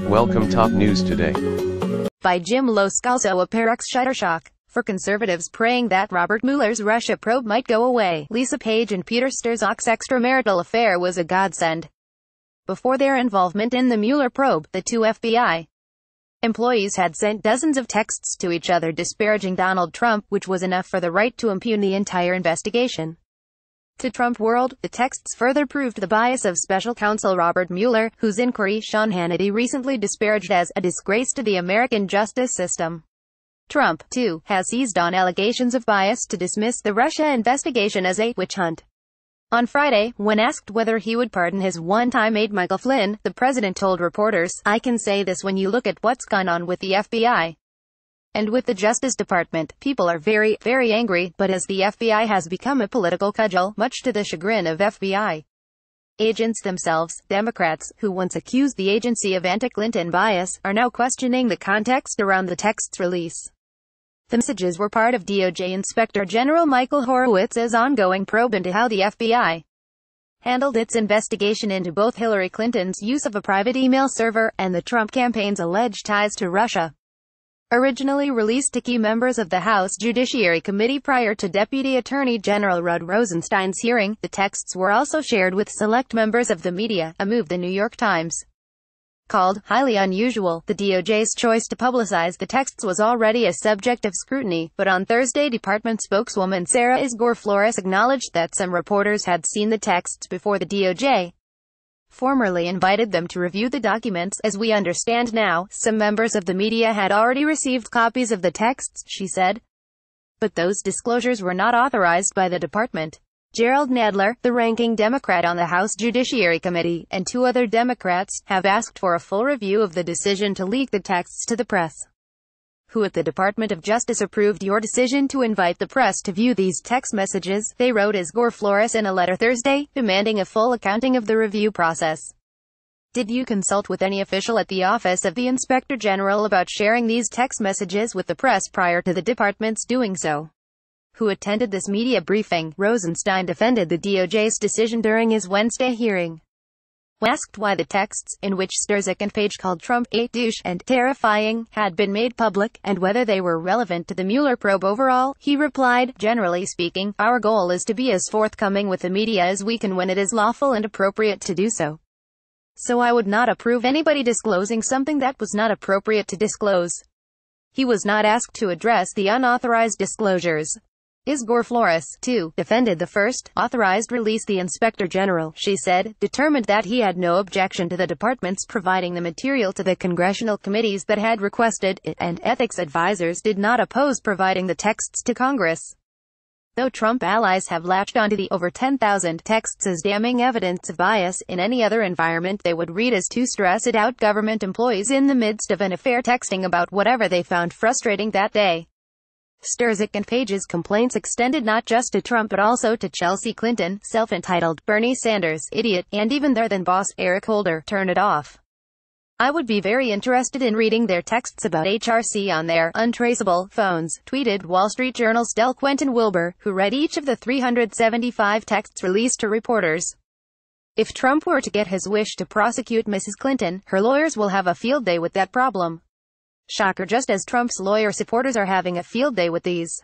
Welcome top news today. By Jim Lo ScalzoEpaREXShutterstock. For conservatives praying that Robert Mueller's Russia probe might go away, Lisa Page and Peter Strzok's extramarital affair was a godsend. Before their involvement in the Mueller probe, the two FBI employees had sent dozens of texts to each other disparaging Donald Trump, which was enough for the right to impugn the entire investigation. To Trump world, the texts further proved the bias of special counsel Robert Mueller, whose inquiry Sean Hannity recently disparaged as a disgrace to the American justice system. Trump, too, has seized on allegations of bias to dismiss the Russia investigation as a witch hunt. On Friday, when asked whether he would pardon his one-time aide Michael Flynn, the president told reporters, "I can say this: when you look at what's gone on with the FBI and with the Justice Department, people are very, very angry, but as the FBI has become a political cudgel, much to the chagrin of FBI agents themselves, Democrats, who once accused the agency of anti-Clinton bias, are now questioning the context around the text's release." The messages were part of d.o.j. Inspector General Michael Horowitz's ongoing probe into how the FBI handled its investigation into both Hillary Clinton's use of a private email server and the Trump campaign's alleged ties to Russia. Originally released to key members of the House Judiciary Committee prior to Deputy Attorney General Rod Rosenstein's hearing, the texts were also shared with select members of the media, a move the New York Times called highly unusual. The DOJ's choice to publicize the texts was already a subject of scrutiny, but on Thursday, Department spokeswoman Sarah Flores acknowledged that some reporters had seen the texts before the DOJ formally invited them to review the documents. "As we understand now, some members of the media had already received copies of the texts," she said. "But those disclosures were not authorized by the department." Gerald Nadler, the ranking Democrat on the House Judiciary Committee, and two other Democrats, have asked for a full review of the decision to leak the texts to the press. "Who at the Department of Justice approved your decision to invite the press to view these text messages?" they wrote Flores in a letter Thursday, demanding a full accounting of the review process. "Did you consult with any official at the Office of the Inspector General about sharing these text messages with the press prior to the department's doing so?" Who attended this media briefing, Rosenstein defended the DOJ's decision during his Wednesday hearing. When asked why the texts, in which Strzok and Page called Trump a douche and terrifying, had been made public, and whether they were relevant to the Mueller probe overall, he replied, "Generally speaking, our goal is to be as forthcoming with the media as we can when it is lawful and appropriate to do so. So I would not approve anybody disclosing something that was not appropriate to disclose." He was not asked to address the unauthorized disclosures. Flores, too, defended the first, authorized release. "The Inspector General," she said, determined that he had no objection to the department's providing the material to the congressional committees that had requested it, and ethics advisors did not oppose providing the texts to Congress. Though Trump allies have latched onto the over 10,000 texts as damning evidence of bias, in any other environment they would read as to stress it out government employees in the midst of an affair texting about whatever they found frustrating that day. Strzok and Page's complaints extended not just to Trump but also to Chelsea Clinton, self-entitled Bernie Sanders, idiot, and even their then-boss, Eric Holder. "Turn it off. I would be very interested in reading their texts about HRC on their untraceable phones," tweeted Wall Street Journal's Del Quentin Wilbur, who read each of the 375 texts released to reporters. "If Trump were to get his wish to prosecute Mrs. Clinton, her lawyers will have a field day with that problem. Shocker, just as Trump's lawyer supporters are having a field day with these."